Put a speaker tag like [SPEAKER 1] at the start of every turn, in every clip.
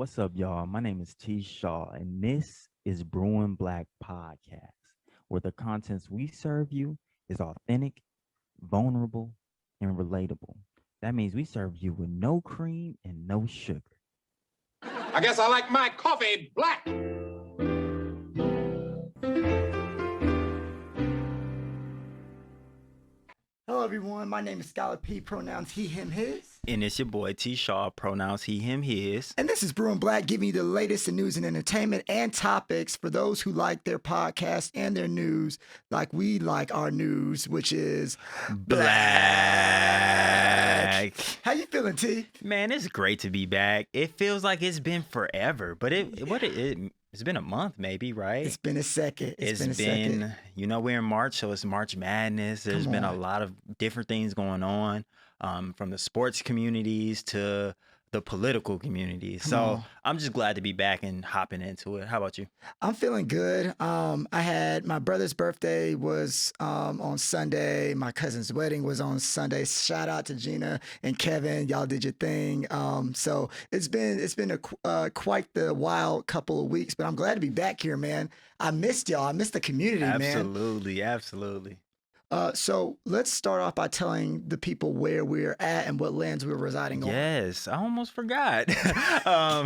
[SPEAKER 1] What's up, y'all? My name is T. Shaw, and this is Brewin Black Podcast, where the contents we serve you is authentic, vulnerable, and relatable. That means we serve you with no cream and no sugar.
[SPEAKER 2] I guess I like my coffee black.
[SPEAKER 3] Hello, everyone. My name is Skylar P. Pronouns he, him, his.
[SPEAKER 4] And it's your boy T. Shaw, pronouns he, him, his.
[SPEAKER 3] And this is Brewin Black, giving you the latest in news and entertainment and topics for those who like their podcast and their news like we like our news, which is
[SPEAKER 4] Black.
[SPEAKER 3] How you feeling, T?
[SPEAKER 4] Man, it's great to be back. It feels like it's been forever, but it's been a month maybe, right?
[SPEAKER 3] It's been a second.
[SPEAKER 4] It's been you know, we're in March, so it's March Madness. There's been a lot of different things going on, from the sports communities to the political communities. So I'm just glad to be back and hopping into it. How about you?
[SPEAKER 3] I'm feeling good. I had my brother's birthday was on Sunday. My cousin's wedding was on Sunday. Shout out to Gina and Kevin. Y'all did your thing. So it's been quite the wild couple of weeks, but I'm glad to be back here, man. I missed y'all. I missed the community, man.
[SPEAKER 4] Absolutely.
[SPEAKER 3] So let's start off by telling the people where we're at and what lands we're residing on.
[SPEAKER 4] Yes, I almost forgot.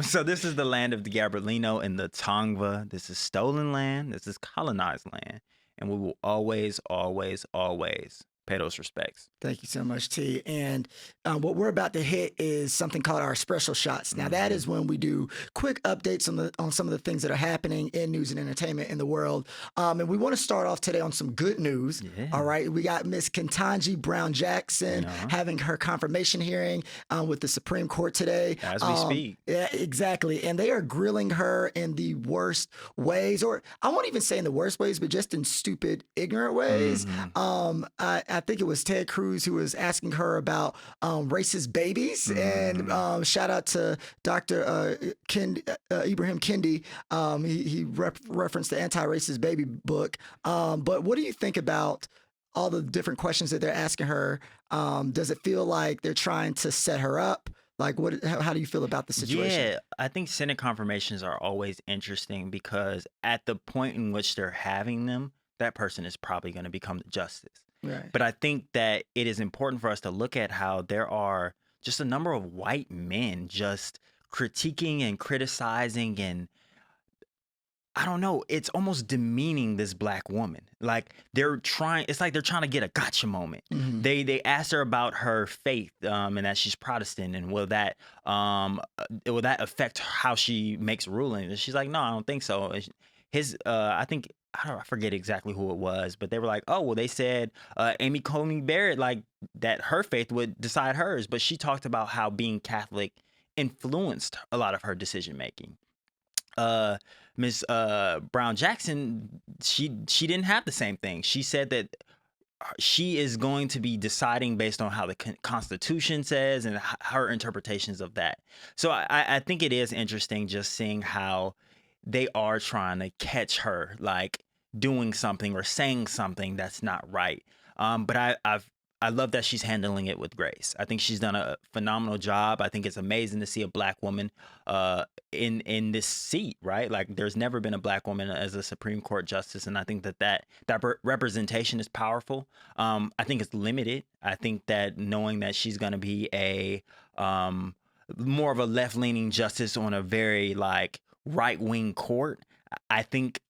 [SPEAKER 4] So this is the land of the Gabrielino and the Tongva. This is stolen land. This is colonized land. And we will always pay those respects.
[SPEAKER 3] Thank you so much, T. And what we're about to hit is something called our special shots. Now, that is when we do quick updates on some of the things that are happening in news and entertainment in the world. And we want to start off today on some good news.
[SPEAKER 4] Yeah.
[SPEAKER 3] All right. We got Miss Ketanji Brown Jackson having her confirmation hearing with the Supreme Court today.
[SPEAKER 4] As we speak.
[SPEAKER 3] Yeah, exactly. And they are grilling her in the worst ways, or I won't even say in the worst ways, but just in stupid, ignorant ways. I think it was Ted Cruz who was asking her about racist babies, and shout out to Dr. Ibrahim Kendi. He referenced the Anti-Racist Baby book. But what do you think about all the different questions that they're asking her? Does it feel like they're trying to set her up? Like, how do you feel about the situation?
[SPEAKER 4] Yeah, I think Senate confirmations are always interesting because at the point in which they're having them, that person is probably going to become the justice.
[SPEAKER 3] Right.
[SPEAKER 4] But I think that it is important for us to look at how there are just a number of white men just critiquing and criticizing, and I don't know, it's almost demeaning this black woman. Like it's like they're trying to get a gotcha moment.
[SPEAKER 3] Mm-hmm.
[SPEAKER 4] They asked her about her faith, and that she's Protestant, and will that affect how she makes rulings? And she's like, no, I don't think so. I forget exactly who it was, but they were like, oh, well, they said Amy Coney Barrett, like that her faith would decide hers. But she talked about how being Catholic influenced a lot of her decision making. Ms. Brown Jackson, she didn't have the same thing. She said that she is going to be deciding based on how the Constitution says and her interpretations of that. So I think it is interesting just seeing how they are trying to catch her like doing something or saying something that's not right. But I love that she's handling it with grace. I think she's done a phenomenal job. I think it's amazing to see a black woman in this seat, right? Like there's never been a black woman as a Supreme Court justice. And I think that representation is powerful. I think it's limited. I think that knowing that she's going to be a more of a left-leaning justice on a very like right-wing court, I think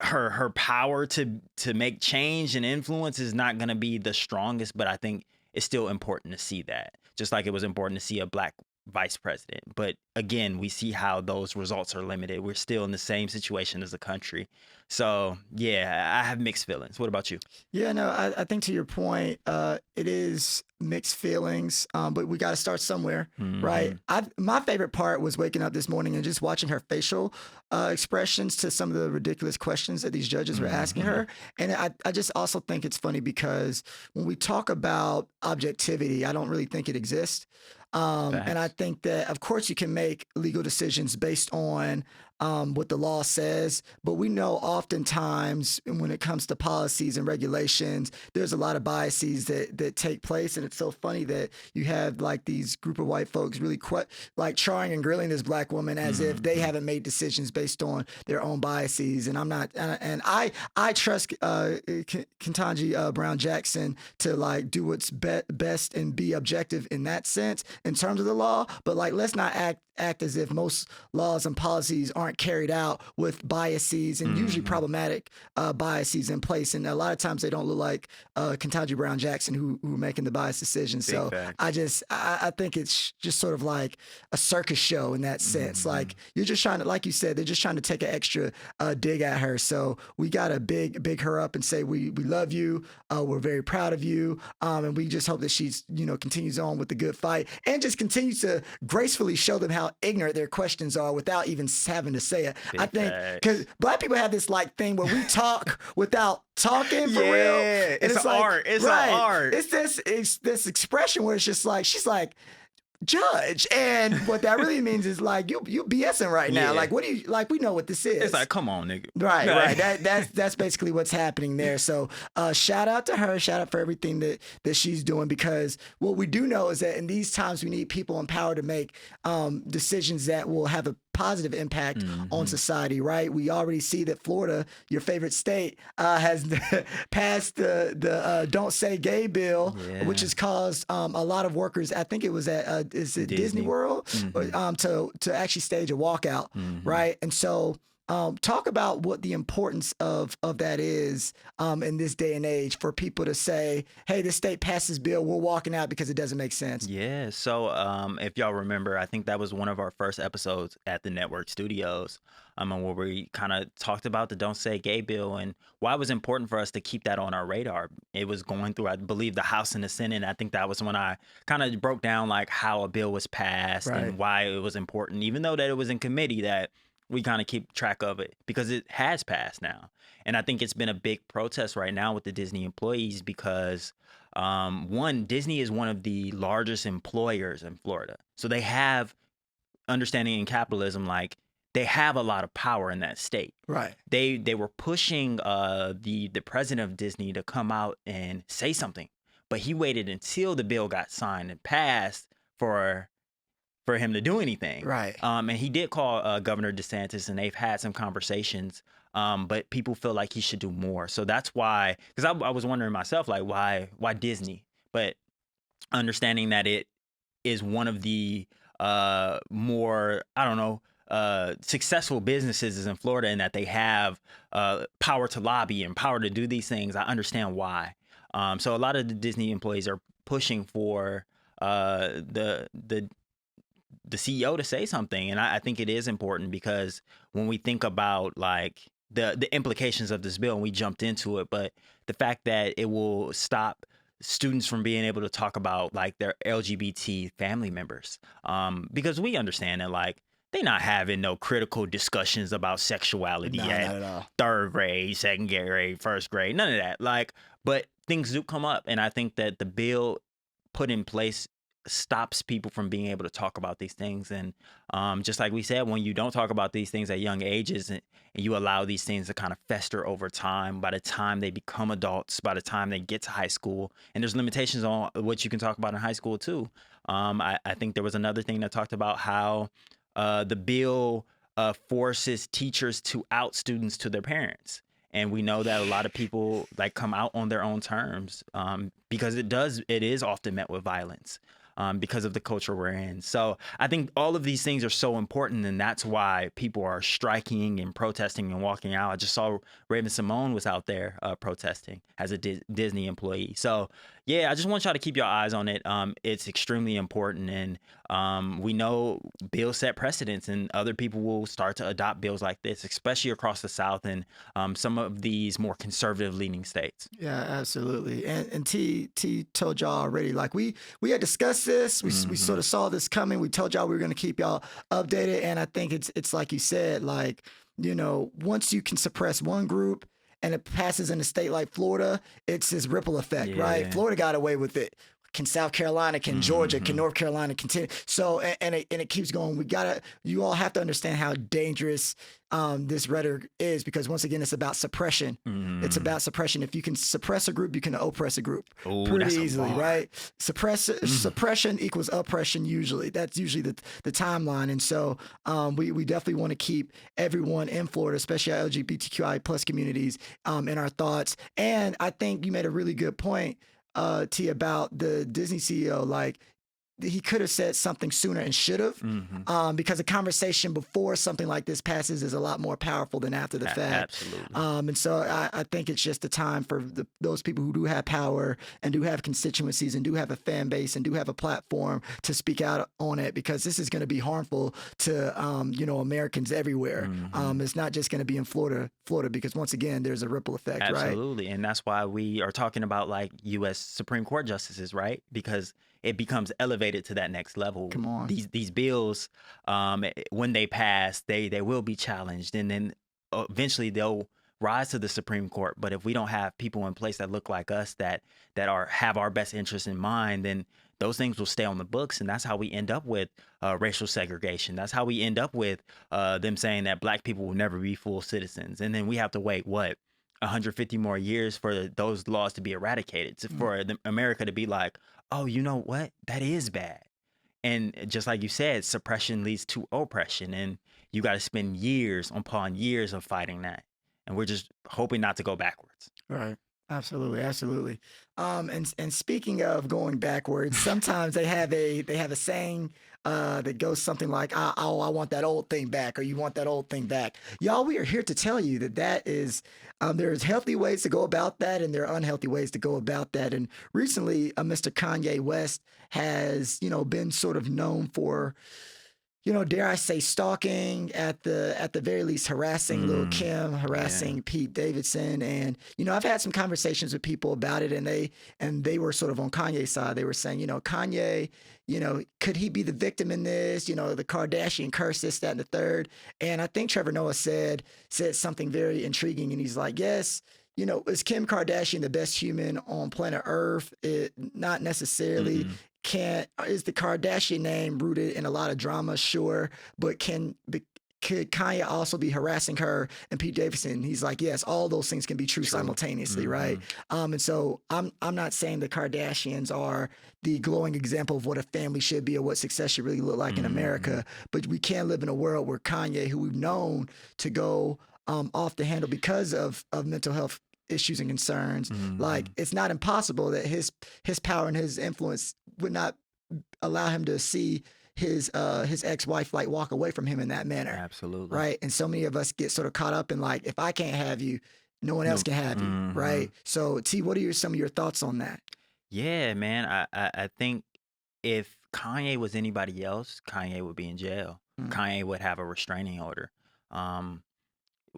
[SPEAKER 4] her power to make change and influence is not going to be the strongest, but I think it's still important to see that, just like it was important to see a black vice president. But again, we see how those results are limited. We're still in the same situation as a country. So yeah, I have mixed feelings. What about you?
[SPEAKER 3] Yeah, no, I think to your point, it is mixed feelings, but we got to start somewhere, right? My favorite part was waking up this morning and just watching her facial expressions to some of the ridiculous questions that these judges were asking her. And I just also think it's funny because when we talk about objectivity, I don't really think it exists. And I think that, of course, you can make legal decisions based on what the law says, but we know oftentimes when it comes to policies and regulations, there's a lot of biases that take place. And it's so funny that you have like these group of white folks really like trying and grilling this black woman as if they haven't made decisions based on their own biases. And I'm not, and I trust Ketanji Brown Jackson to like do what's best and be objective in that sense in terms of the law. But like, let's not act as if most laws and policies aren't carried out with biases and usually problematic biases in place. And a lot of times they don't look like Ketanji Brown Jackson who are making the biased decisions. So I think it's just sort of like a circus show in that sense. Like you're just trying to, like you said, they're just trying to take an extra dig at her. So we got to big her up and say, we love you. We're very proud of you. And we just hope that she's, continues on with the good fight and just continues to gracefully show them how ignorant their questions are without even having to say it. I think because black people have this like thing where we talk without talking for real. And
[SPEAKER 4] it's an
[SPEAKER 3] like,
[SPEAKER 4] art. It's an art.
[SPEAKER 3] It's this expression where it's just like, she's like, judge, and what that really means is like you BSing right now. Like, what do you like? We know what this is.
[SPEAKER 4] It's like, come on, nigga.
[SPEAKER 3] Right. That's basically what's happening there. So shout out to her. Shout out for everything that she's doing, because what we do know is that in these times we need people in power to make decisions that will have a positive impact on society, right? We already see that Florida, your favorite state, has passed the Don't Say Gay bill, which has caused a lot of workers, I think it was at Disney World, to actually stage a walkout, right? And so talk about what the importance of that is in this day and age for people to say, hey, this state passed this bill, we're walking out because it doesn't make sense.
[SPEAKER 4] Yeah. So if y'all remember, I think that was one of our first episodes at the network studios, where we kind of talked about the Don't Say Gay bill and why it was important for us to keep that on our radar. It was going through, I believe, the House and the Senate. And I think that was when I kind of broke down like how a bill was passed and why it was important, even though that it was in committee, that we kind of keep track of it because it has passed now. And I think it's been a big protest right now with the Disney employees because, one, Disney is one of the largest employers in Florida. So they have, understanding in capitalism, like they have a lot of power in that state.
[SPEAKER 3] Right.
[SPEAKER 4] They were pushing the president of Disney to come out and say something, but he waited until the bill got signed and passed for him to do anything.
[SPEAKER 3] Right.
[SPEAKER 4] And he did call Governor DeSantis, and they've had some conversations, but people feel like he should do more. So that's why, because I was wondering myself, like, why Disney? But understanding that it is one of the more, successful businesses in Florida, and that they have power to lobby and power to do these things, I understand why. So a lot of the Disney employees are pushing for the CEO to say something. And I think it is important because when we think about like the implications of this bill, and we jumped into it, but the fact that it will stop students from being able to talk about like their LGBT family members, because we understand that like they're not having no critical discussions about sexuality at third grade, second grade, first grade, none of that. Like, but things do come up, and I think that the bill put in place stops people from being able to talk about these things. And just like we said, when you don't talk about these things at young ages and you allow these things to kind of fester over time, by the time they become adults, by the time they get to high school, and there's limitations on what you can talk about in high school too. I think there was another thing that talked about how the bill forces teachers to out students to their parents. And we know that a lot of people like come out on their own terms because it is often met with violence. Because of the culture we're in. So I think all of these things are so important, and that's why people are striking and protesting and walking out. I just saw Raven Simone was out there protesting as a Disney employee. So yeah, I just want y'all to keep your eyes on it. It's extremely important, and we know bills set precedents, and other people will start to adopt bills like this, especially across the South and some of these more conservative-leaning states.
[SPEAKER 3] Yeah, absolutely. And T told y'all already, like we had discussed this. We sort of saw this coming. We told y'all we were going to keep y'all updated, and I think it's like you said, like, once you can suppress one group and it passes in a state like Florida, it's this ripple effect, right? Florida got away with it. Can South Carolina, can Georgia, can North Carolina continue? So, and it keeps going. You all have to understand how dangerous this rhetoric is, because once again, it's about suppression. It's about suppression. If you can suppress a group, you can oppress a group pretty easily, right? Suppression equals oppression usually. That's usually the timeline. And so we definitely want to keep everyone in Florida, especially our LGBTQI plus communities, in our thoughts. And I think you made a really good point, T, about the Disney CEO. Like, he could have said something sooner and should have, because a conversation before something like this passes is a lot more powerful than after the fact.
[SPEAKER 4] Absolutely.
[SPEAKER 3] And so I think it's just a time for those people who do have power and do have constituencies and do have a fan base and do have a platform to speak out on it, because this is going to be harmful to Americans everywhere. It's not just going to be in Florida, because once again, there's a ripple effect, right?
[SPEAKER 4] Absolutely. And that's why we are talking about like U.S. Supreme Court justices, right? Because it becomes elevated to that next level.
[SPEAKER 3] Come on.
[SPEAKER 4] These bills, when they pass, they will be challenged, and then eventually they'll rise to the Supreme Court. But if we don't have people in place that look like us, that have our best interests in mind, then those things will stay on the books, and that's how we end up with racial segregation. That's how we end up with them saying that Black people will never be full citizens, and then we have to wait 150 more years for those laws to be eradicated, for America to be like, oh, you know what? That is bad. And just like you said, suppression leads to oppression, and you got to spend years upon years of fighting that. And we're just hoping not to go backwards.
[SPEAKER 3] Right. Absolutely. Absolutely. And speaking of going backwards, sometimes they have a saying that goes something like, I want that old thing back, or you want that old thing back. Y'all, we are here to tell you that is, there's healthy ways to go about that, and there are unhealthy ways to go about that. And recently, Mr. Kanye West has, been sort of known for, dare I say, stalking, at the very least harassing Lil' Kim, harassing Pete Davidson. And, I've had some conversations with people about it, and they were sort of on Kanye's side. They were saying, Kanye, could he be the victim in this? The Kardashian curse, this, that, and the third. And I think Trevor Noah said something very intriguing. And he's like, yes, is Kim Kardashian the best human on planet Earth? Not necessarily. Is the Kardashian name rooted in a lot of drama? Sure. But could Kanye also be harassing her and Pete Davidson? He's like, yes, all those things can be true simultaneously, right? And so I'm not saying the Kardashians are the glowing example of what a family should be or what success should really look like in America, but we can't live in a world where Kanye, who we've known to go off the handle because of mental health issues and concerns, like, it's not impossible that his power and his influence would not allow him to see his ex-wife like walk away from him in that manner.
[SPEAKER 4] Absolutely.
[SPEAKER 3] Right. And so many of us get sort of caught up in like, if I can't have you, no one else can have you. Right. So T, what are some of your thoughts on that?
[SPEAKER 4] Yeah, man. I think if Kanye was anybody else, Kanye would be in jail. Kanye would have a restraining order.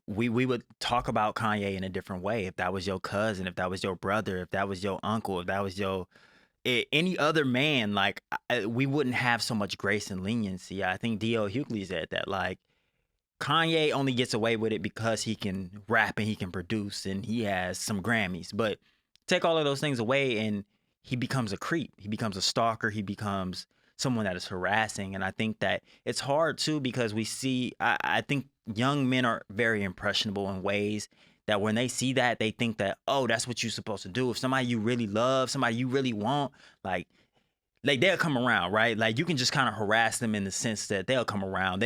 [SPEAKER 4] We would talk about Kanye in a different way. If that was your cousin, if that was your brother, if that was your uncle, if that was any other man, like, we wouldn't have so much grace and leniency. I think D.L. Hughley said that, like, Kanye only gets away with it because he can rap and he can produce and he has some Grammys. But take all of those things away and he becomes a creep. He becomes a stalker. He becomes someone that is harassing. And I think that it's hard too, because we see, I think young men are very impressionable in ways that when they see that, they think that, oh, that's what you're supposed to do. If somebody you really love, somebody you really want, like they'll come around, right? Like, you can just kind of harass them in the sense that they'll come around.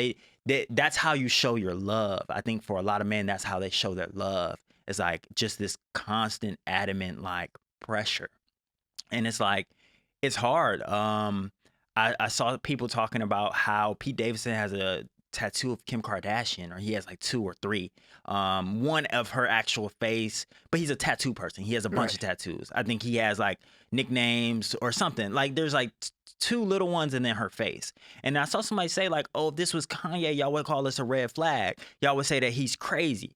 [SPEAKER 4] That's how you show your love. I think for a lot of men, that's how they show their love. It's like just this constant, adamant, like, pressure. And it's like, it's hard. I saw people talking about how Pete Davidson has a tattoo of Kim Kardashian, or he has like 2 or 3. One of her actual face, but he's a tattoo person. He has a bunch of tattoos. I think he has like nicknames or something. Like, there's like 2 little ones and then her face. And I saw somebody say like, oh, if this was Kanye, y'all would call this a red flag. Y'all would say that he's crazy.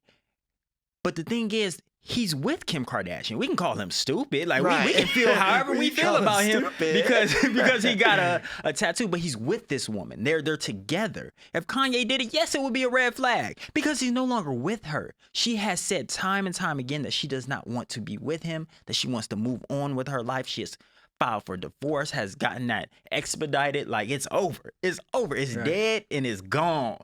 [SPEAKER 4] But the thing is, he's with Kim Kardashian. We can call him stupid. Like, we can feel however we feel about him because he got a tattoo, but he's with this woman. They're together. If Kanye did it, yes, it would be a red flag because he's no longer with her. She has said time and time again that she does not want to be with him, that she wants to move on with her life. She has filed for divorce, has gotten that expedited. Like, it's over. It's over. It's
[SPEAKER 3] Right.
[SPEAKER 4] dead and it's gone.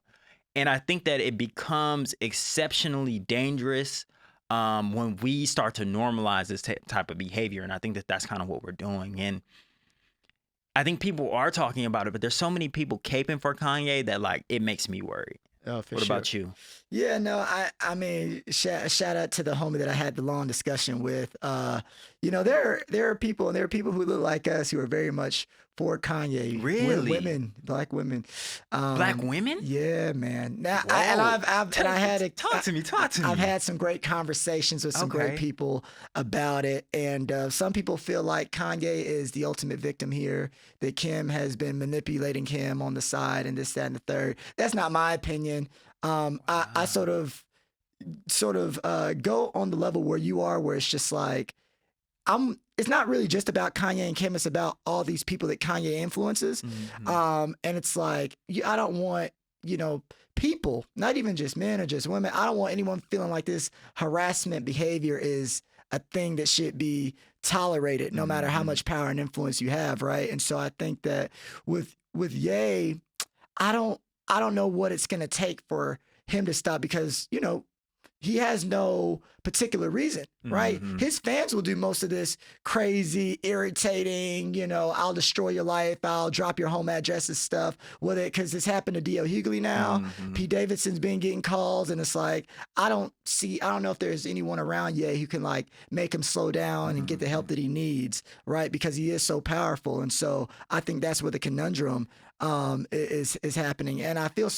[SPEAKER 4] And I think that it becomes exceptionally dangerous when we start to normalize this type of behavior. And I think that that's kind of what we're doing. And I think people are talking about it, but there's so many people caping for Kanye that, like, it makes me worried.
[SPEAKER 3] Oh, for
[SPEAKER 4] What
[SPEAKER 3] sure.
[SPEAKER 4] about you?
[SPEAKER 3] Yeah, no, I mean, shout out to the homie that I had the long discussion with. You know, there are people who look like us who are very much for Kanye.
[SPEAKER 4] Really?
[SPEAKER 3] Women, black women.
[SPEAKER 4] Black women?
[SPEAKER 3] Yeah, man. Now,
[SPEAKER 4] Whoa. Talk to me.
[SPEAKER 3] I've had some great conversations with some great
[SPEAKER 4] Okay.
[SPEAKER 3] people about it, and some people feel like Kanye is the ultimate victim here. That Kim has been manipulating him on the side, and this, that, and the third. That's not my opinion. I sort of go on the level where you are, where it's just like it's not really just about Kanye and Kim. It's about all these people that Kanye influences.
[SPEAKER 4] Mhm.
[SPEAKER 3] And it's like, I don't want, people, not even just men or just women. I don't want anyone feeling like this harassment behavior is a thing that should be tolerated, no matter how
[SPEAKER 4] Mhm.
[SPEAKER 3] much power and influence you have, right? And so I think that with Ye, I don't know what it's gonna take for him to stop, because he has no particular reason, right?
[SPEAKER 4] Mhm.
[SPEAKER 3] His fans will do most of this crazy, irritating, I'll destroy your life, I'll drop your home addresses stuff with it, because it's happened to D.L. Hughley now.
[SPEAKER 4] Mhm.
[SPEAKER 3] Pete Davidson's been getting calls, and it's like, I don't know if there's anyone around Ye who can like make him slow down and get the help that he needs, right? Because he is so powerful. And so I think that's where the conundrum is happening. And I feel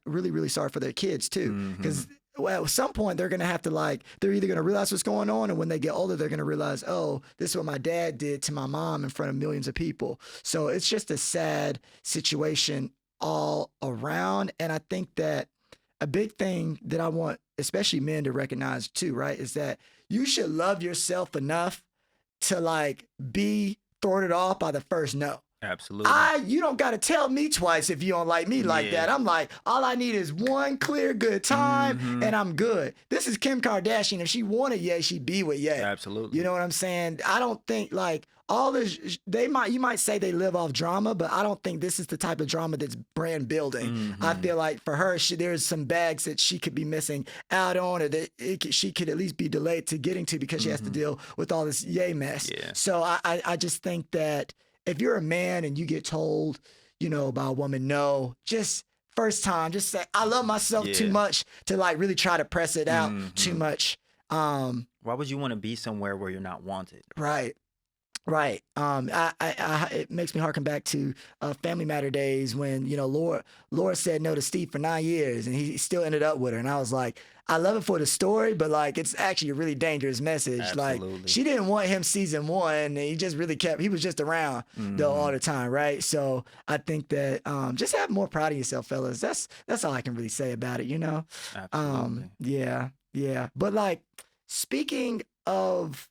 [SPEAKER 3] really, really sorry for their kids too, because well, at some point they're gonna have to they're either gonna realize what's going on, and when they get older, they're gonna realize, oh, this is what my dad did to my mom in front of millions of people. So it's just a sad situation all around. And I think that a big thing that I want, especially men, to recognize too, right, is that you should love yourself enough to be thwarted off by the first no.
[SPEAKER 4] Absolutely.
[SPEAKER 3] You don't got to tell me twice if you don't like me like
[SPEAKER 4] Yeah.
[SPEAKER 3] that. I'm like, all I need is one clear good time, and I'm good. This is Kim Kardashian. If she wanted Ye, she'd be with Ye.
[SPEAKER 4] Absolutely.
[SPEAKER 3] You know what I'm saying? I don't think all this. You might say they live off drama, but I don't think this is the type of drama that's brand building. I feel like for her, there's some bags that she could be missing out on, or that she could at least be delayed to getting to, because she has to deal with all this Ye mess.
[SPEAKER 4] Yeah.
[SPEAKER 3] So I just think that if you're a man and you get told, by a woman, no, just first time, just say, I love myself too much to really try to press it out too much.
[SPEAKER 4] Why would you want to be somewhere where you're not wanted?
[SPEAKER 3] Right. Right. It makes me harken back to Family Matter days when, Laura said no to Steve for 9 years and he still ended up with her. And I was like, I love it for the story, but it's actually a really dangerous message.
[SPEAKER 4] Absolutely.
[SPEAKER 3] She didn't want him season 1, and he just really he was just around though all the time. Right. So I think that just have more pride in yourself, fellas. That's all I can really say about it,
[SPEAKER 4] Absolutely.
[SPEAKER 3] Yeah. But speaking of,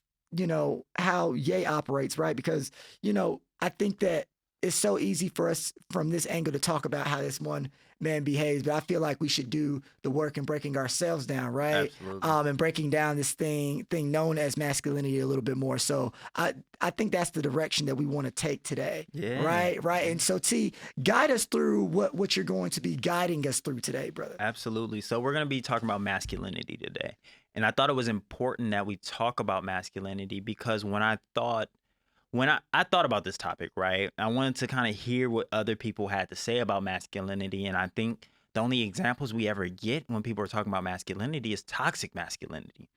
[SPEAKER 3] how Ye operates, right? Because, I think that it's so easy for us from this angle to talk about how this one man behaves, but I feel like we should do the work in breaking ourselves down, right?
[SPEAKER 4] Absolutely.
[SPEAKER 3] And breaking down this thing known as masculinity a little bit more. So I think that's the direction that we want to take today.
[SPEAKER 4] Yeah.
[SPEAKER 3] Right. And so T, guide us through what you're going to be guiding us through today, brother.
[SPEAKER 4] Absolutely. So we're going to be talking about masculinity today. And I thought it was important that we talk about masculinity because when I thought about this topic, right, I wanted to kind of hear what other people had to say about masculinity. And I think the only examples we ever get when people are talking about masculinity is toxic masculinity.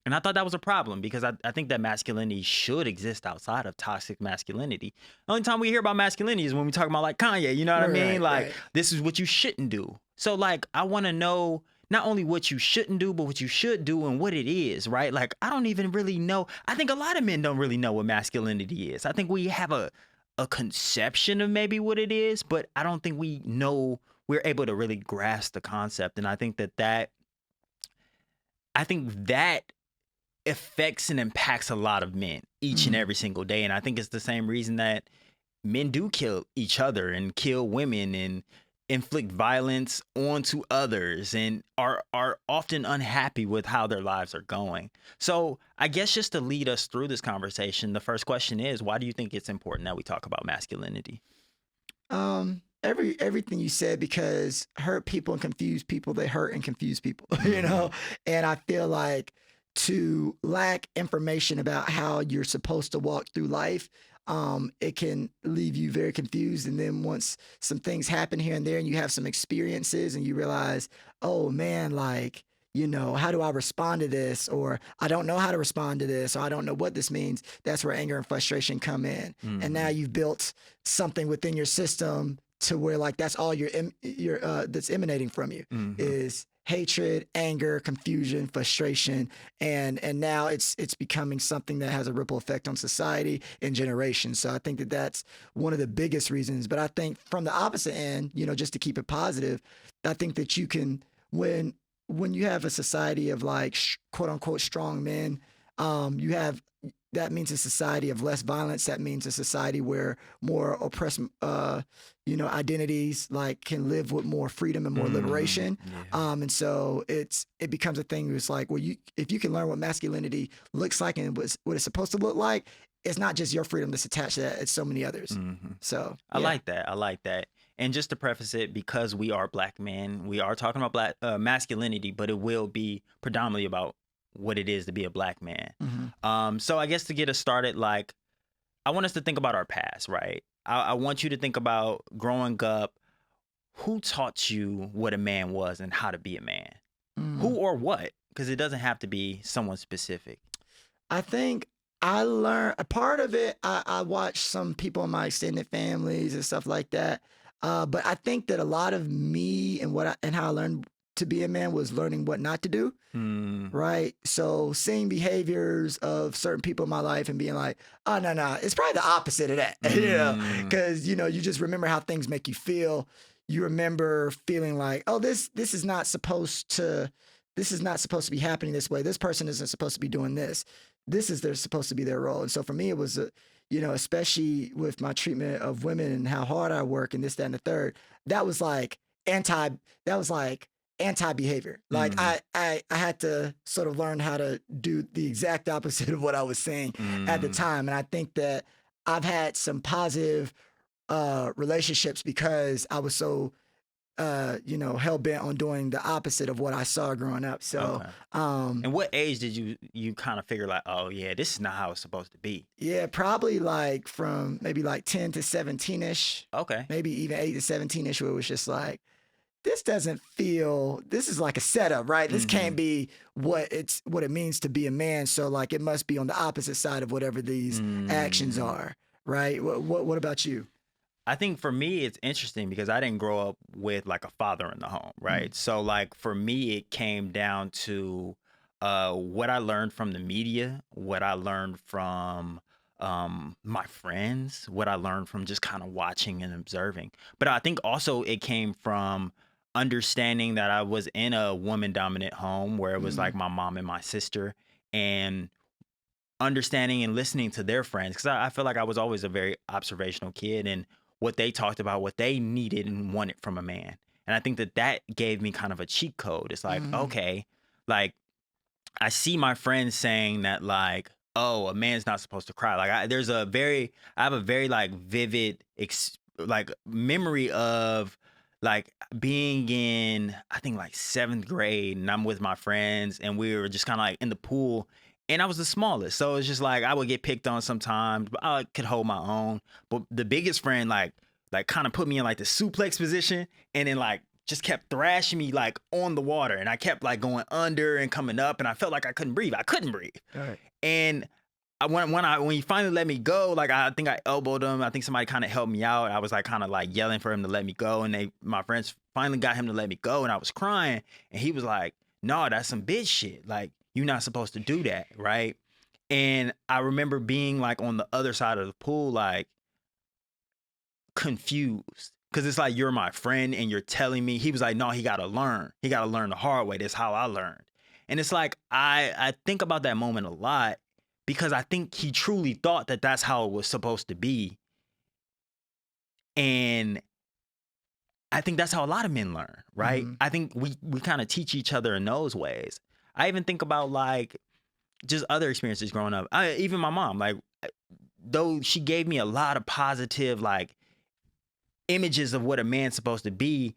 [SPEAKER 4] And I thought that was a problem because I think that masculinity should exist outside of toxic masculinity. The only time we hear about masculinity is when we talk about Kanye, you know what I mean?
[SPEAKER 3] Right.
[SPEAKER 4] This is what you shouldn't do. So I want to know not only what you shouldn't do, but what you should do and what it is, right? I don't even really know. I think a lot of men don't really know what masculinity is. I think we have a conception of maybe what it is, but I don't think we're able to really grasp the concept. And I think that affects and impacts a lot of men each and every single day. And I think it's the same reason that men do kill each other and kill women and inflict violence onto others and are often unhappy with how their lives are going. So I guess just to lead us through this conversation, the first question is, why do you think it's important that we talk about masculinity?
[SPEAKER 3] Everything you said, because hurt people and confuse people, they hurt and confuse people, you know? And I feel like to lack information about how you're supposed to walk through life, it can leave you very confused. And then once some things happen here and there and you have some experiences and you realize, oh man, like, you know, how do I respond to this? Or I don't know how to respond to this, or I don't know what this means. That's where anger and frustration come in. And now you've built something within your system to where like that's all that's emanating from you is hatred, anger, confusion, frustration, and now it's becoming something that has a ripple effect on society and generations. So I think that that's one of the biggest reasons. But I think from the opposite end, you know, just to keep it positive, I think that you can when you have a society of like quote unquote strong men, that means a society of less violence. That means a society where more oppressed, identities like can live with more freedom and more liberation. And so it becomes a thing where it's like, well, if you can learn what masculinity looks like and what it's supposed to look like, it's not just your freedom that's attached to that. It's so many others. So
[SPEAKER 4] I like that. And just to preface it, because we are Black men, we are talking about Black masculinity, but it will be predominantly about what it is to be a Black man. So I guess to get us started, like, I want us to think about our past, right? I want you to think about growing up. Who taught you what a man was and how to be a man? Who or what? Because it doesn't have to be someone specific.
[SPEAKER 3] I think I learned a part of it. I watched some people in my extended families and stuff like that. But I think that a lot of me and how I learned to be a man was learning what not to do. Right. So seeing behaviors of certain people in my life and being like, oh, no, it's probably the opposite of that, you know, because, you know, you just remember how things make you feel. You remember feeling like, oh, this is not supposed to be happening this way. This person isn't supposed to be doing this. They're supposed to be their role. And so for me, it was, especially with my treatment of women and how hard I work and this, that, and the third, that was like anti-behavior. Like I had to sort of learn how to do the exact opposite of what I was saying at the time. And I think that I've had some positive relationships because I was so hell-bent on doing the opposite of what I saw growing up. So
[SPEAKER 4] and what age did you kind of figure like, oh yeah, this is not how it's supposed to be?
[SPEAKER 3] Yeah, probably like from maybe like 10 to 17-ish.
[SPEAKER 4] Okay.
[SPEAKER 3] Maybe even 8 to 17-ish, where it was just like, this is like a setup, right? This can't be what it means to be a man. So like it must be on the opposite side of whatever these actions are, right? What about you?
[SPEAKER 4] I think for me, it's interesting because I didn't grow up with like a father in the home, right? So like for me, it came down to what I learned from the media, what I learned from my friends, what I learned from just kind of watching and observing. But I think also it came from understanding that I was in a woman dominant home where it was like my mom and my sister, and understanding and listening to their friends. Cause I feel like I was always a very observational kid, and what they talked about, what they needed and wanted from a man. And I think that gave me kind of a cheat code. It's like, okay, like I see my friends saying that like, oh, a man's not supposed to cry. Like I have a very like vivid memory of like being in, I think like 7th grade, and I'm with my friends and we were just kind of like in the pool, and I was the smallest. So it's just like, I would get picked on sometimes, but I could hold my own. But the biggest friend, like kind of put me in like the suplex position, and then like just kept thrashing me like on the water. And I kept like going under and coming up, and I felt like I couldn't breathe. All right. And when he finally let me go, like I think I elbowed him. I think somebody kind of helped me out. I was like kind of like yelling for him to let me go, and my friends finally got him to let me go, and I was crying, and he was like, "No, that's some bitch shit. Like you're not supposed to do that, right?" And I remember being like on the other side of the pool, like confused, because it's like, you're my friend and you're telling me. He was like, no, he got to learn the hard way. That's how I learned. And it's like, I think about that moment a lot, because I think he truly thought that that's how it was supposed to be. And I think that's how a lot of men learn, right?
[SPEAKER 3] Mhm.
[SPEAKER 4] I think we kind of teach each other in those ways. I even think about like just other experiences growing up. Even my mom, like, though she gave me a lot of positive like images of what a man's supposed to be.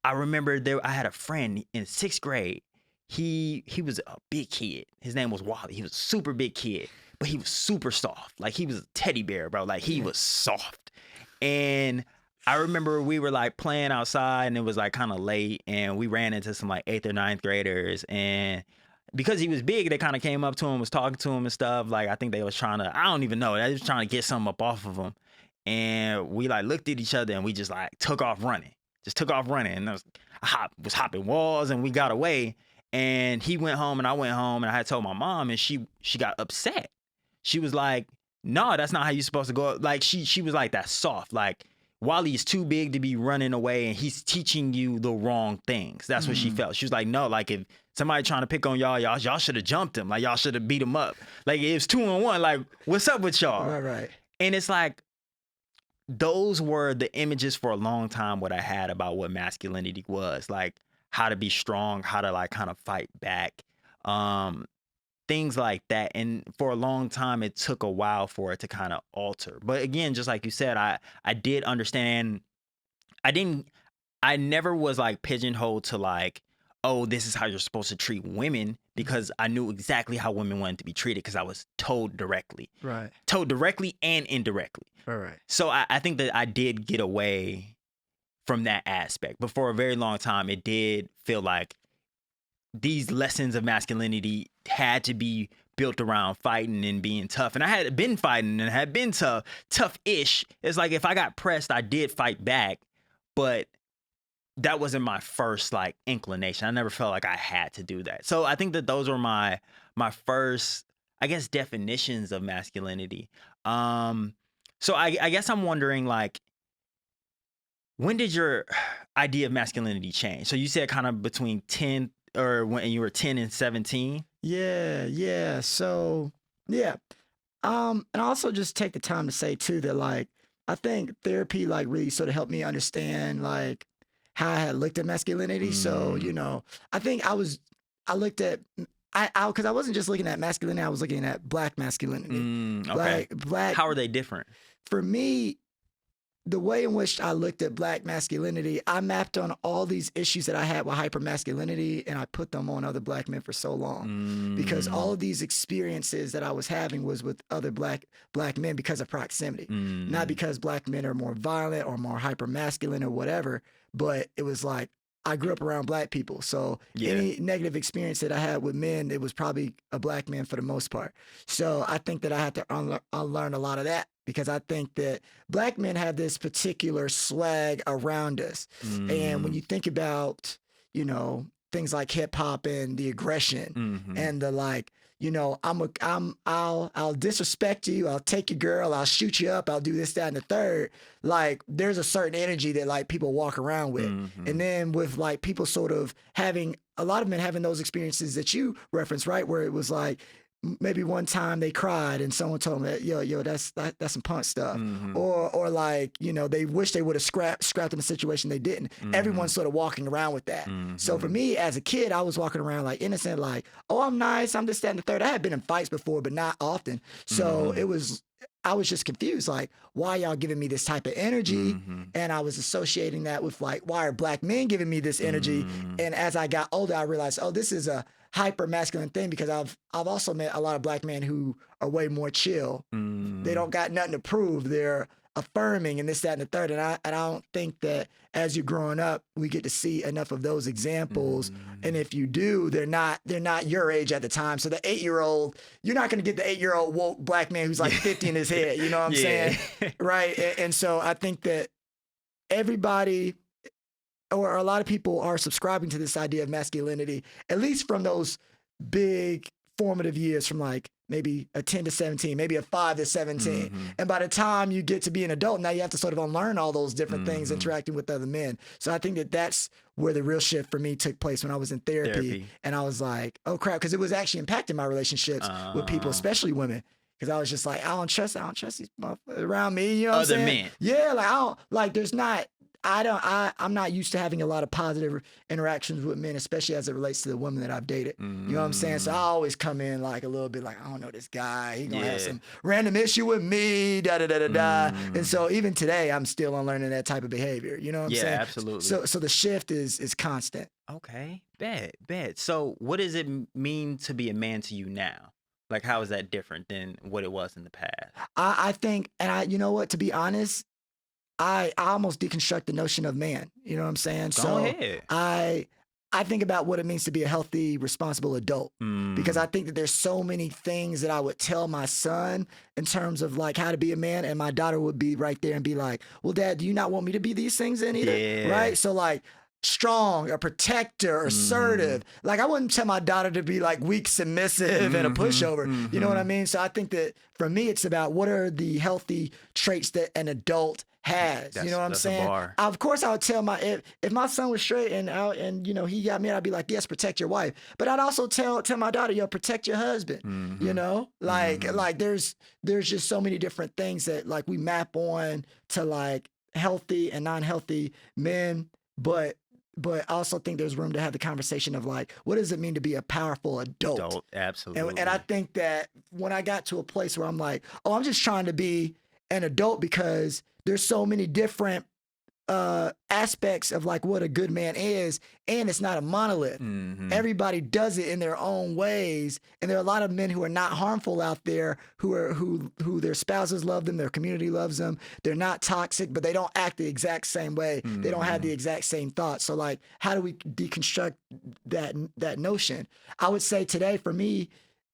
[SPEAKER 4] I remember I had a friend in 6th grade. He was a big kid. His name was Wally. He was a super big kid, but he was super soft. Like he was a teddy bear, bro. Like he was soft. And I remember we were like playing outside and it was like kind of late and we ran into some like 8th or 9th graders, and because he was big, they kind of came up to him, was talking to him and stuff. Like I think they was trying to, I don't even know. They was trying to get something up off of him. And we like looked at each other and we just like took off running. And I was hopping walls and we got away. And he went home and I went home and I had told my mom, and she got upset. She was like, no, that's not how you're supposed to go. Like she was like, that's soft. Like Wally is too big to be running away and he's teaching you the wrong things. That's what she felt. She was like, no, like if somebody trying to pick on y'all should have jumped him. Like y'all should have beat him up. Like it was 2-on-1. Like what's up with y'all?
[SPEAKER 3] Right.
[SPEAKER 4] And it's like, those were the images for a long time what I had about what masculinity was, like how to be strong, how to like kind of fight back, things like that. And for a long time, it took a while for it to kind of alter. But again, just like you said, I did understand. I never was like pigeonholed to like, oh, this is how you're supposed to treat women, because I knew exactly how women wanted to be treated because I was told directly and indirectly.
[SPEAKER 3] Right.
[SPEAKER 4] So I think that I did get away from that aspect. But for a very long time, it did feel like these lessons of masculinity had to be built around fighting and being tough. And I had been fighting and had been tough-ish. It's like if I got pressed, I did fight back. But that wasn't my first like inclination. I never felt like I had to do that. So I think that those were my first, I guess, definitions of masculinity. So I guess I'm wondering, like, when did your idea of masculinity change? So you said kind of between 10 or when you were 10 and 17?
[SPEAKER 3] Yeah. So, yeah. And also just take the time to say too that like I think therapy like really sort of helped me understand like how I had looked at masculinity. So, you know, I think I looked at because I wasn't just looking at masculinity, I was looking at Black masculinity.
[SPEAKER 4] Okay.
[SPEAKER 3] Like Black.
[SPEAKER 4] How are they different?
[SPEAKER 3] For me, the way in which I looked at Black masculinity, I mapped on all these issues that I had with hyper-masculinity, and I put them on other Black men for so long. Because all of these experiences that I was having was with other Black men because of proximity. Not because Black men are more violent or more hyper-masculine or whatever, but it was like, I grew up around Black people. So any negative experience that I had with men, it was probably a Black man for the most part. So I think that I had to unlearn a lot of that, because I think that Black men have this particular swag around us. And when you think about, you know, things like hip hop and the aggression and the like, you know, I'll disrespect you, I'll take your girl, I'll shoot you up, I'll do this, that, and the third. Like, there's a certain energy that like people walk around with. And then with like people sort of having, a lot of men having those experiences that you referenced, right? Where it was like, maybe one time they cried and someone told them that, yo, that's some punk stuff. Or like, you know, they wish they would have scrapped in a situation they didn't. Everyone's sort of walking around with that. So for me as a kid, I was walking around like innocent, like, oh, I'm nice, I'm this, that, and the third. I had been in fights before, but not often. So I was just confused, like, why y'all giving me this type of energy? And I was associating that with like, why are Black men giving me this energy? And as I got older, I realized, oh, this is a hyper-masculine thing, because I've also met a lot of Black men who are way more chill. They don't got nothing to prove. They're affirming and this, that, and the third. And I don't think that as you're growing up, we get to see enough of those examples. And if you do, they're not your age at the time. So the 8-year-old, you're not going to get the 8-year-old woke Black man who's like 50 in his head. You know what I'm saying? Right. And so I think that everybody, or a lot of people, are subscribing to this idea of masculinity, at least from those big formative years, from like maybe a 10 to 17, maybe a 5 to 17. And by the time you get to be an adult, now you have to sort of unlearn all those different things interacting with other men. So I think that that's where the real shift for me took place, when I was in therapy. And I was like, oh crap, because it was actually impacting my relationships with people, especially women. Because I was just like, I don't trust these motherfuckers around me. You know what I'm saying?
[SPEAKER 4] Other men.
[SPEAKER 3] Yeah, like I don't, like there's not, I'm not used to having a lot of positive interactions with men, especially as it relates to the women that I've dated. You know what I'm saying? So I always come in like a little bit like, I don't know this guy. He gonna have some random issue with me, da da da da da. And so even today, I'm still unlearning that type of behavior. You know what I'm saying?
[SPEAKER 4] Yeah, absolutely.
[SPEAKER 3] So the shift is constant.
[SPEAKER 4] Okay, bet. So what does it mean to be a man to you now? Like, how is that different than what it was in the past?
[SPEAKER 3] I think, and you know what, to be honest, I almost deconstruct the notion of man. You know what I'm saying?
[SPEAKER 4] Go ahead.
[SPEAKER 3] I think about what it means to be a healthy, responsible adult because I think that there's so many things that I would tell my son in terms of like how to be a man, and my daughter would be right there and be like, well, Dad, do you not want me to be these things then either?
[SPEAKER 4] Yeah.
[SPEAKER 3] Right? So like strong, a protector, assertive. Like I wouldn't tell my daughter to be like weak, submissive, and a pushover. You know what I mean? So I think that for me, it's about what are the healthy traits that an adult has. You know what I'm saying? Of course, I would tell if my son was straight and you know he got me, I'd be like, yes, protect your wife. But I'd also tell my daughter, yo, protect your husband. You know, like there's just so many different things that like we map on to like healthy and non-healthy men, but I also think there's room to have the conversation of like, what does it mean to be a powerful adult?
[SPEAKER 4] Absolutely.
[SPEAKER 3] And I think that when I got to a place where I'm like, oh, I'm just trying to be an adult because there's so many different aspects of like what a good man is, and it's not a monolith. Everybody does it in their own ways, and there are a lot of men who are not harmful out there, who their spouses love them, their community loves them. They're not toxic, but they don't act the exact same way. They don't have the exact same thoughts. So like, how do we deconstruct that notion? I would say today for me,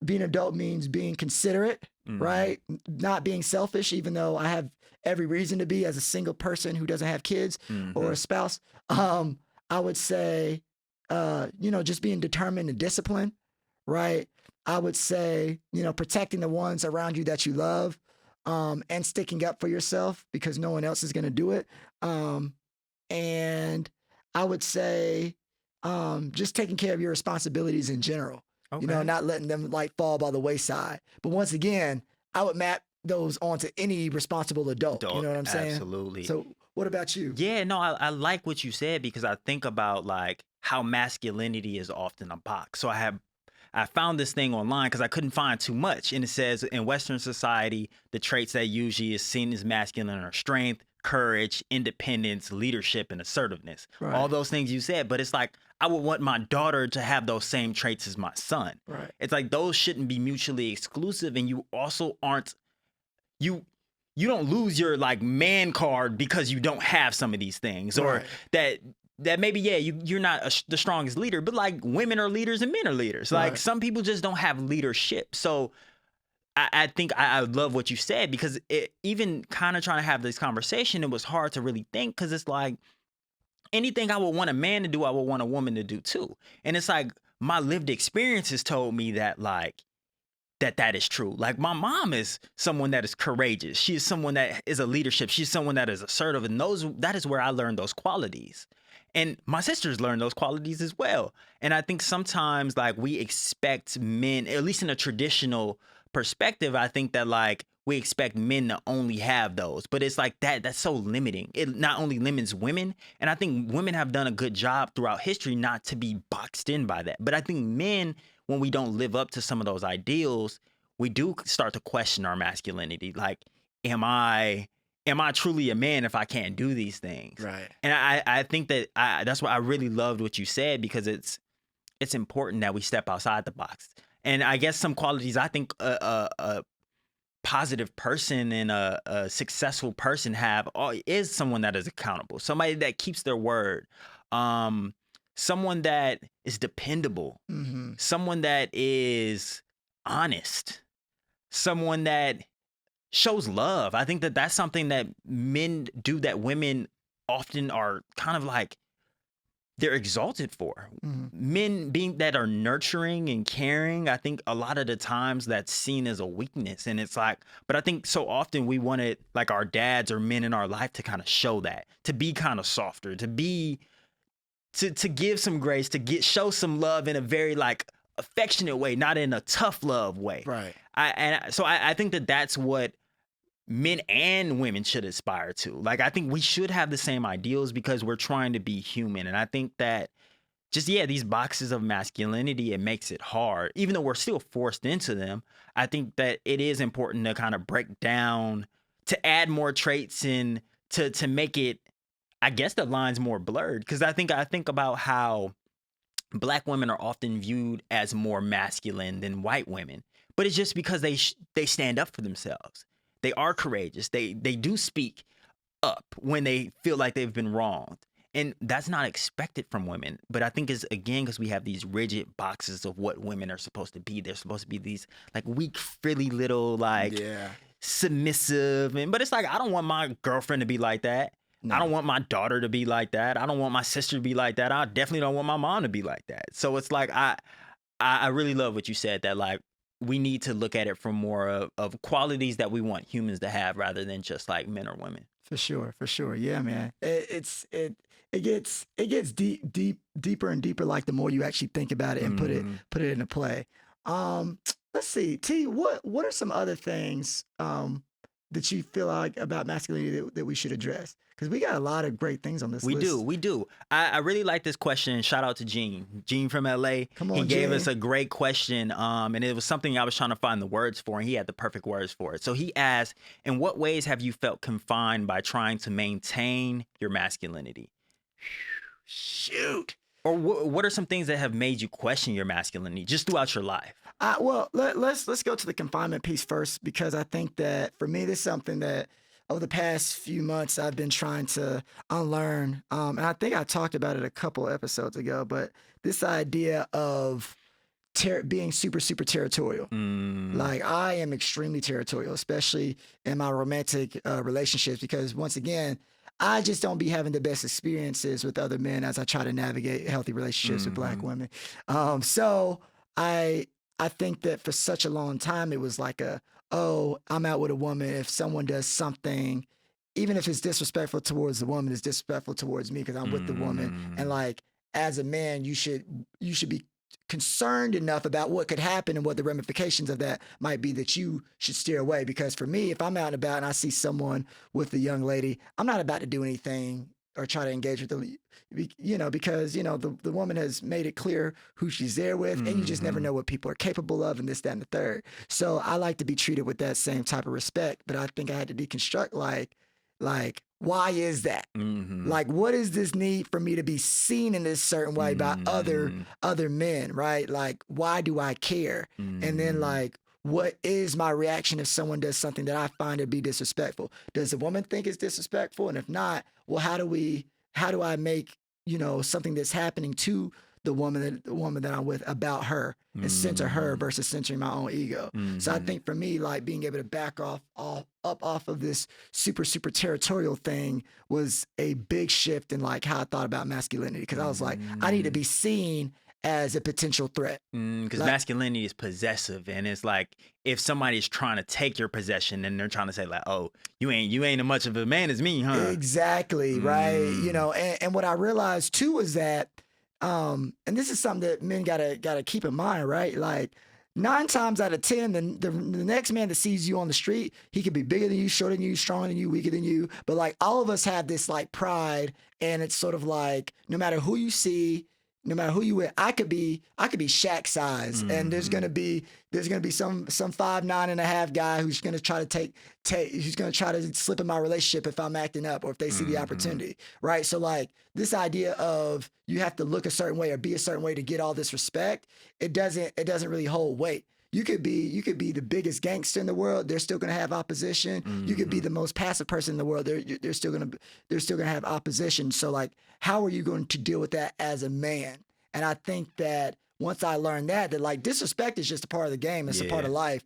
[SPEAKER 3] being an adult means being considerate, right? Not being selfish, even though I have every reason to be as a single person who doesn't have kids or a spouse. I would say, you know, just being determined and disciplined, right? I would say, you know, protecting the ones around you that you love, and sticking up for yourself because no one else is going to do it. And I would say, just taking care of your responsibilities in general. You know, not letting them like fall by the wayside. But once again, I would map those onto any responsible adult. You know what I'm saying?
[SPEAKER 4] Absolutely.
[SPEAKER 3] So what about you?
[SPEAKER 4] Yeah, no, I like what you said because I think about like how masculinity is often a box. So I found this thing online because I couldn't find too much. And it says in Western society, the traits that usually is seen as masculine are strength, courage, independence, leadership, and assertiveness.
[SPEAKER 3] Right.
[SPEAKER 4] All those things you said. But it's like, I would want my daughter to have those same traits as my son.
[SPEAKER 3] Right.
[SPEAKER 4] It's like those shouldn't be mutually exclusive. And you also aren't, you don't lose your like man card because you don't have some of these things. Or that maybe, yeah, you're not the strongest leader, but like women are leaders and men are leaders. Like some people just don't have leadership. So I think I love what you said because even kind of trying to have this conversation, it was hard to really think because it's like anything I would want a man to do, I would want a woman to do too. And it's like my lived experiences told me that like that is true. Like my mom is someone that is courageous. She is someone that is a leadership. She's someone that is assertive, and that is where I learned those qualities. And my sisters learned those qualities as well. And I think sometimes like we expect men, at least in a traditional perspective, I think that like we expect men to only have those, but it's like that's so limiting. It not only limits women, and I think women have done a good job throughout history not to be boxed in by that. But I think men, when we don't live up to some of those ideals, we do start to question our masculinity. Like, am I truly a man if I can't do these things?
[SPEAKER 3] Right.
[SPEAKER 4] And I think that that's why I really loved what you said because it's important that we step outside the box. And I guess some qualities I think a positive person and a successful person have is someone that is accountable, somebody that keeps their word, someone that is dependable, someone that is honest, someone that shows love. I think that that's something that men do that women often are kind of like they're exalted for. Men being that are nurturing and caring, I think a lot of the times that's seen as a weakness. And it's like, but I think so often we wanted like our dads or men in our life to kind of show that, to be kind of softer, to give some grace, show some love in a very like affectionate way, not in a tough love way.
[SPEAKER 3] Right.
[SPEAKER 4] So I think that that's what men and women should aspire to. Like, I think we should have the same ideals because we're trying to be human. And I think that just, these boxes of masculinity, it makes it hard. Even though we're still forced into them, I think that it is important to kind of break down, to add more traits in, to make it, I guess, the lines more blurred. Because I think about how Black women are often viewed as more masculine than white women. But it's just because they stand up for themselves. They are courageous. They do speak up when they feel like they've been wronged. And that's not expected from women. But I think it's, again, because we have these rigid boxes of what women are supposed to be. They're supposed to be these like weak, frilly little, like submissive. But it's like, I don't want my girlfriend to be like that. No. I don't want my daughter to be like that. I don't want my sister to be like that. I definitely don't want my mom to be like that. So it's like, I really love what you said, that like, we need to look at it from more of qualities that we want humans to have rather than just like men or women.
[SPEAKER 3] For sure. Yeah, man. It gets deeper and deeper. Like the more you actually think about it and put it into play. Let's see, T. What are some other things that you feel like about masculinity that we should address? Because we got a lot of great things on this list.
[SPEAKER 4] We do. I really like this question. Shout out to Gene from LA.
[SPEAKER 3] Come on,
[SPEAKER 4] he gave
[SPEAKER 3] Gene.
[SPEAKER 4] us a great question. And it was something I was trying to find the words for, and he had the perfect words for it. So he asked, in what ways have you felt confined by trying to maintain your masculinity?
[SPEAKER 3] Shoot.
[SPEAKER 4] Or what are some things that have made you question your masculinity just throughout your life?
[SPEAKER 3] Well, let's go to the confinement piece first, because I think that for me, this is something that over the past few months I've been trying to unlearn. And I think I talked about it a couple episodes ago, but this idea of being super territorial. Like, I am extremely territorial, especially in my romantic relationships, because once again, I just don't be having the best experiences with other men as I try to navigate healthy relationships with Black women. So I think that for such a long time, it was like I'm out with a woman. If someone does something, even if it's disrespectful towards the woman, it's disrespectful towards me because I'm with the woman. And like, as a man, you should be concerned enough about what could happen and what the ramifications of that might be, that you should steer away. Because for me, if I'm out and about and I see someone with a young lady, I'm not about to do anything or try to engage with the, because, the woman has made it clear who she's there with, and you just never know what people are capable of, and this, that, and the third. So I like to be treated with that same type of respect, but I think I had to deconstruct, like, why is that? Like, what is this need for me to be seen in this certain way by other men, right? Like, why do I care? And then, like, what is my reaction if someone does something that I find to be disrespectful? Does the woman think it's disrespectful? And if not, well, how do I make, something that's happening to the woman that I'm with about her and center her versus centering my own ego? So I think for me, like, being able to back off of this super territorial thing was a big shift in like how I thought about masculinity. Because I was like, I need to be seen as a potential threat.
[SPEAKER 4] Because masculinity is possessive, and it's like, if somebody's trying to take your possession, and they're trying to say like, oh, you ain't as much of a man as me, huh?
[SPEAKER 3] Exactly, right. And what I realized too was that, and this is something that men gotta keep in mind, right? Like, 9 times out of 10, the next man that sees you on the street, he could be bigger than you, shorter than you, stronger than you, weaker than you. But like, all of us have this like pride, and it's sort of like, no matter who you see, no matter who you with, I could be Shaq size, and there's gonna be some 5'9.5" guy who's gonna try to who's gonna try to slip in my relationship if I'm acting up or if they see the opportunity, right? So like, this idea of you have to look a certain way or be a certain way to get all this respect, it doesn't really hold weight. You could be the biggest gangster in the world. They're still gonna have opposition. You could be the most passive person in the world. They're still gonna have opposition. So like, how are you going to deal with that as a man? And I think that once I learned that like, disrespect is just a part of the game. It's a part of life.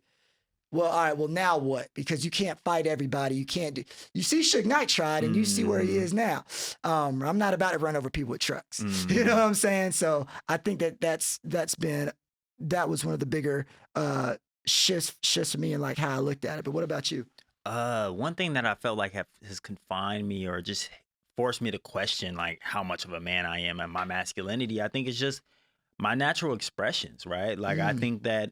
[SPEAKER 3] Well, all right. Well, now what? Because you can't fight everybody. You can't do. You see, Suge Knight tried, and you see where he is now. I'm not about to run over people with trucks. You know what I'm saying? So I think that was one of the bigger shifts for me in like how I looked at it. But what about you?
[SPEAKER 4] One thing that I felt like has confined me or just forced me to question like how much of a man I am and my masculinity, I think it's just my natural expressions, right? Like, I think that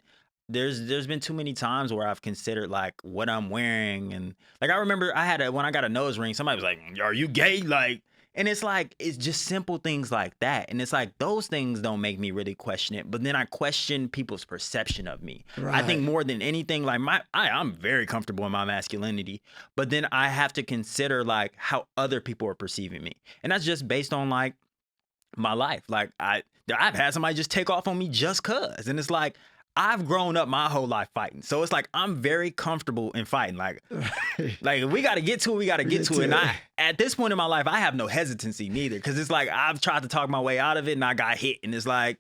[SPEAKER 4] there's been too many times where I've considered like what I'm wearing, and like I remember when I got a nose ring, somebody was like, "Are you gay?" Like, and it's like it's just simple things like that, and it's like those things don't make me really question it, but then I question people's perception of me. I think more than anything, like I'm very comfortable in my masculinity, but then I have to consider like how other people are perceiving me, and that's just based on like my life. Like I've had somebody just take off on me just cause, and it's like I've grown up my whole life fighting, so it's like I'm very comfortable in fighting. Like if we got to get to it, we got to get to it. And at this point in my life, I have no hesitancy neither, because it's like I've tried to talk my way out of it, and I got hit, and it's like,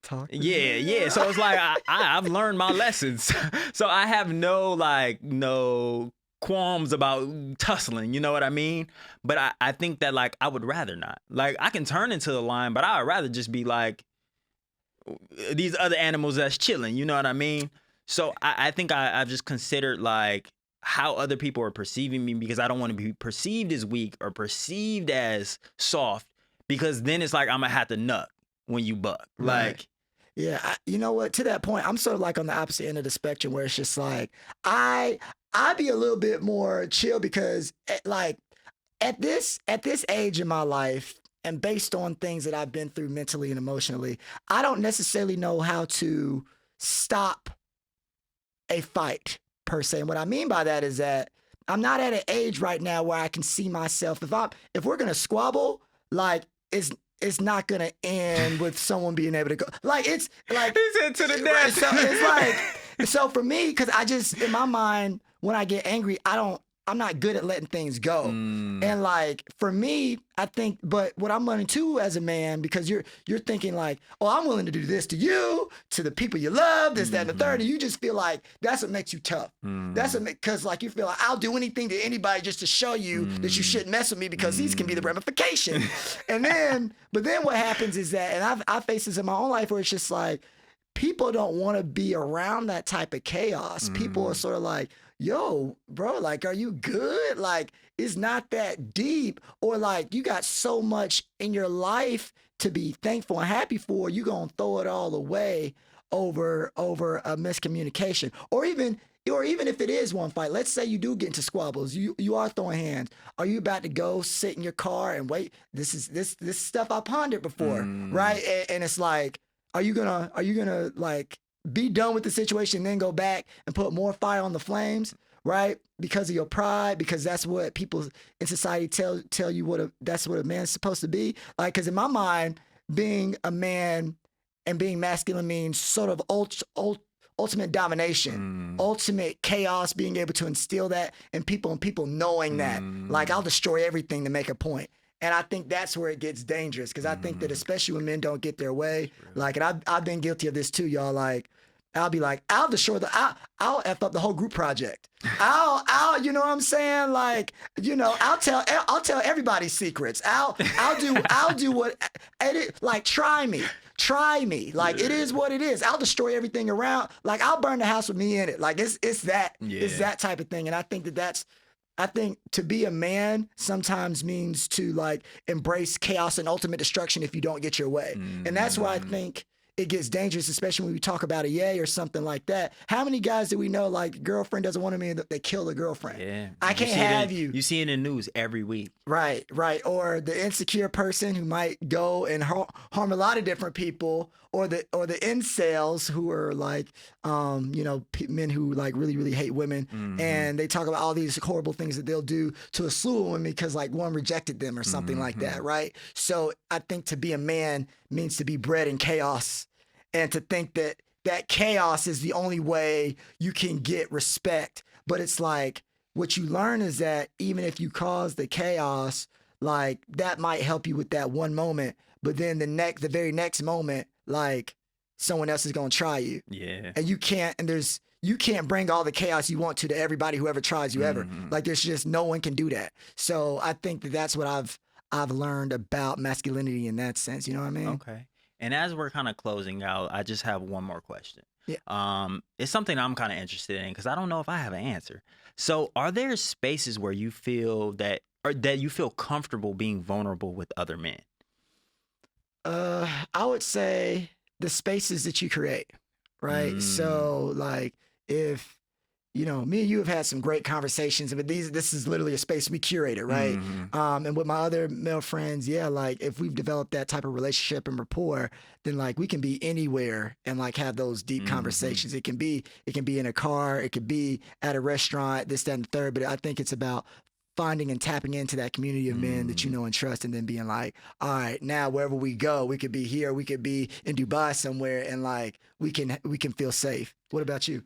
[SPEAKER 4] So it's like I've learned my lessons, so I have no qualms about tussling, you know what I mean? But I think that like I would rather not. Like I can turn into the lion, but I would rather just be like these other animals that's chilling, you know what I mean? So I think I've just considered like how other people are perceiving me, because I don't want to be perceived as weak or perceived as soft, because then it's like I'm gonna have to nut when you buck. Like,
[SPEAKER 3] yeah, you know what? To that point, I'm sort of like on the opposite end of the spectrum, where it's just like I'd be a little bit more chill, because like at this age in my life, and based on things that I've been through mentally and emotionally, I don't necessarily know how to stop a fight per se. And what I mean by that is that I'm not at an age right now where I can see myself. If we're gonna squabble, like it's not gonna end with someone being able to go. Like it's like
[SPEAKER 4] he said to the death.
[SPEAKER 3] So it's like, so for me, because I just, in my mind, when I get angry, I'm not good at letting things go. And like for me, I think, but what I'm learning too as a man, because you're thinking like, oh, I'm willing to do this to you, to the people you love, this, that, and the third, and you just feel like that's what makes you tough. That's what because like you feel like I'll do anything to anybody just to show you that you shouldn't mess with me, because these can be the ramifications. But then what happens is that, and I've faced this in my own life, where it's just like people don't want to be around that type of chaos. People are sort of like, yo, bro, like, are you good? Like, it's not that deep. Or like, you got so much in your life to be thankful and happy for, you gonna throw it all away over a miscommunication. Or even if it is one fight, let's say you do get into squabbles, you are throwing hands. Are you about to go sit in your car and wait? This is stuff I pondered before, right? And it's like, are you gonna like be done with the situation and then go back and put more fire on the flames, right? Because of your pride, because that's what people in society tell you that's what a man's supposed to be. Like, because in my mind, being a man and being masculine means sort of ultimate domination, ultimate chaos, being able to instill that in people, and people knowing that, like, I'll destroy everything to make a point. And I think that's where it gets dangerous, because I think that especially when men don't get their way, like, and I've been guilty of this too, y'all. Like, I'll be like, I'll destroy I'll F up the whole group project. I'll, you know what I'm saying? Like, you know, I'll tell everybody's secrets. I'll do what, like, try me. Like, it is what it is. I'll destroy everything around. Like, I'll burn the house with me in it. Like, it's that type of thing. And I think I think to be a man sometimes means to like embrace chaos and ultimate destruction if you don't get your way. And that's why I think it gets dangerous, especially when we talk about a yay or something like that. How many guys do we know, like, girlfriend doesn't want me, they kill the girlfriend?
[SPEAKER 4] Yeah.
[SPEAKER 3] I can't have you.
[SPEAKER 4] You see it in the news every week.
[SPEAKER 3] Right. Or the insecure person who might go and harm a lot of different people, or the incels who are like, you know, men who like really, really hate women. And they talk about all these horrible things that they'll do to a slew of women because like one rejected them or something like that. Right. So I think to be a man means to be bred in chaos, and to think that chaos is the only way you can get respect. But it's like, what you learn is that even if you cause the chaos, like, that might help you with that one moment, but then the very next moment, like, someone else is gonna try you. Yeah. And you can't bring all the chaos you want to everybody who ever tries you ever. Like, there's just no one can do that. So I think that's what I've learned about masculinity in that sense. You know what I mean?
[SPEAKER 4] Okay. And as we're kind of closing out, I just have one more question.
[SPEAKER 3] Yeah.
[SPEAKER 4] It's something I'm kind of interested in, because I don't know if I have an answer. So are there spaces where you feel that you feel comfortable being vulnerable with other men?
[SPEAKER 3] I would say the spaces that you create. right? So like if me and you have had some great conversations, but this is literally a space we curated, right? And with my other male friends, like if we've developed that type of relationship and rapport, then like we can be anywhere and like have those deep conversations. It can be in a car, it could be at a restaurant, this, that, and the third. But I think it's about finding and tapping into that community of men that you know and trust, and then being like, all right, now wherever we go, we could be here, we could be in Dubai somewhere, and like we can feel safe. What about you?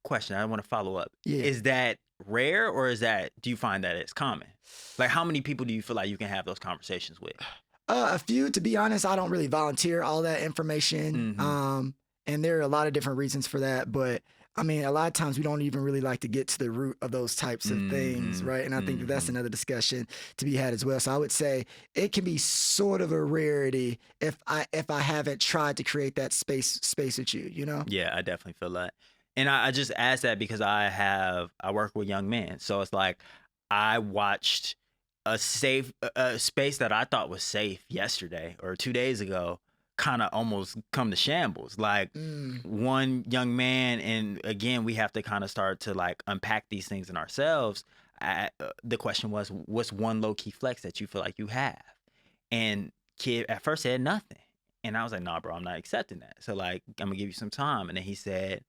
[SPEAKER 4] Question, I want to follow up.
[SPEAKER 3] Yeah.
[SPEAKER 4] Is that rare, or do you find that it's common? Like, how many people do you feel like you can have those conversations with?
[SPEAKER 3] A few, to be honest. I don't really volunteer all that information. And there are a lot of different reasons for that. But I mean, a lot of times we don't even really like to get to the root of those types of things, right? And I think that's another discussion to be had as well. So I would say it can be sort of a rarity if I haven't tried to create that space with you,
[SPEAKER 4] Yeah, I definitely feel that. And I just asked that because I work with young men. So it's like I watched a space that I thought was safe yesterday or 2 days ago kind of almost come to shambles. Like one young man, and again, we have to kind of start to like unpack these things in ourselves. The question was, what's one low-key flex that you feel like you have? And kid at first said nothing. And I was like, nah, bro, I'm not accepting that. So like, I'm gonna give you some time. And then he said,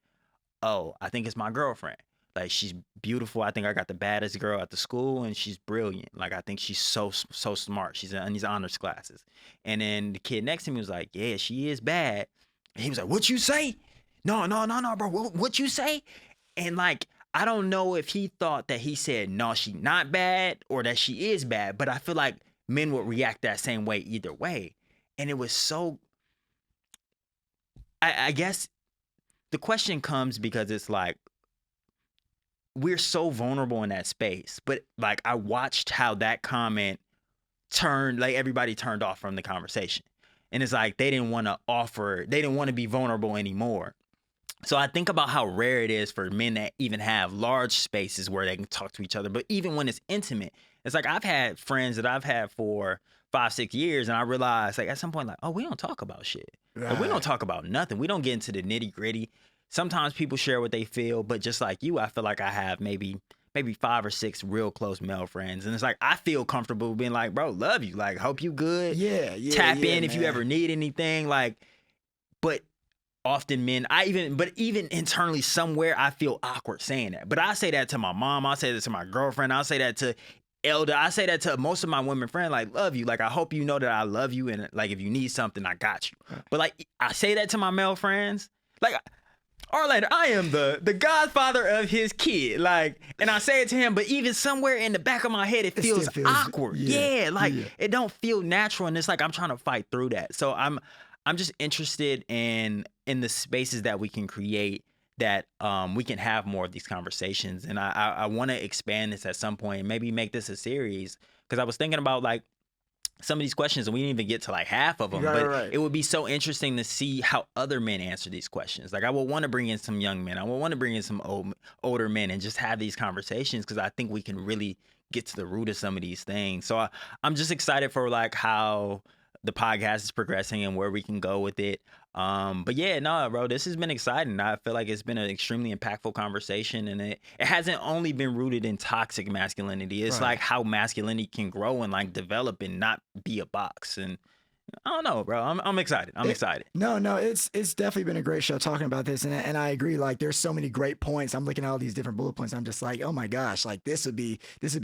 [SPEAKER 4] oh, I think it's my girlfriend. Like, she's beautiful. I think I got the baddest girl at the school, and she's brilliant. Like, I think she's so smart. She's in these honors classes. And then the kid next to me was like, yeah, she is bad. And he was like, what you say? No, bro. What you say? And like, I don't know if he thought that he said, no, she not bad, or that she is bad. But I feel like men would react that same way either way. And it was so, I guess, the question comes because it's like, we're so vulnerable in that space. But like, I watched how that comment everybody turned off from the conversation. And it's like, they didn't want to be vulnerable anymore. So I think about how rare it is for men that even have large spaces where they can talk to each other. But even when it's intimate, it's like, I've had friends that I've had for 5-6 years, and I realized like at some point, like, oh, we don't talk about shit.
[SPEAKER 3] Right.
[SPEAKER 4] Like, we don't talk about nothing. We don't get into the nitty gritty. Sometimes people share what they feel, but just like you, I feel like I have maybe 5 or 6 real close male friends. And it's like, I feel comfortable being like, bro, love you. Like, hope you good.
[SPEAKER 3] Yeah.
[SPEAKER 4] Tap in if
[SPEAKER 3] man.
[SPEAKER 4] you ever need anything. Like, but often men, even internally somewhere, I feel awkward saying that. But I say that to my mom. I say that to my girlfriend. I say that to Elder. I say that to most of my women friends, like, love you. Like, I hope you know that I love you. And like, if you need something, I got you. But like, I say that to my male friends. Like, Orlando, I am the godfather of his kid. Like, and I say it to him, but even somewhere in the back of my head, it feels awkward. Yeah, like it don't feel natural. And it's like, I'm trying to fight through that. So I'm just interested in the spaces that we can create, that we can have more of these conversations. And I want to expand this at some point and maybe make this a series. Because I was thinking about like some of these questions, and we didn't even get to like half of them. But it would be so interesting to see how other men answer these questions. Like, I would want to bring in some young men. I would want to bring in some older men and just have these conversations, because I think we can really get to the root of some of these things. So I'm just excited for like how the podcast is progressing and where we can go with it. But yeah, no, bro, this has been exciting. I feel like it's been an extremely impactful conversation, and it hasn't only been rooted in toxic masculinity. It's like how masculinity can grow and like develop and not be a box. And I don't know, bro. I'm excited. I'm excited.
[SPEAKER 3] No, it's definitely been a great show talking about this, and I agree. Like, there's so many great points. I'm looking at all these different bullet points. I'm just like, oh my gosh, like this would be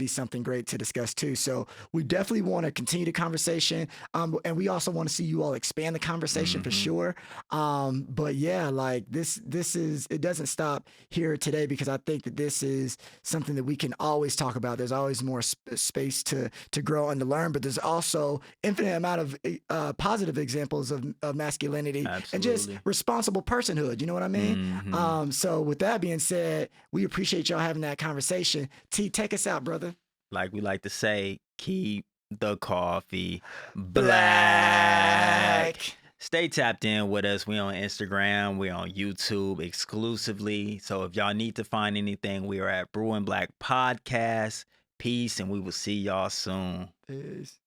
[SPEAKER 3] something great to discuss too. So we definitely want to continue the conversation, and we also want to see you all expand the conversation for sure. But yeah, like this is, it doesn't stop here today, because I think that this is something that we can always talk about. There's always more space to grow and to learn, but there's also infinite amount of positive examples of masculinity.
[SPEAKER 4] Absolutely.
[SPEAKER 3] And just responsible personhood. You know what I mean? So with that being said, we appreciate y'all having that conversation. T, take us out, brother.
[SPEAKER 4] Like we like to say, keep the coffee black. Stay tapped in with us. We on Instagram. We on YouTube exclusively. So if y'all need to find anything, we are at Brewin Black Podcast. Peace, and we will see y'all soon.
[SPEAKER 3] Peace.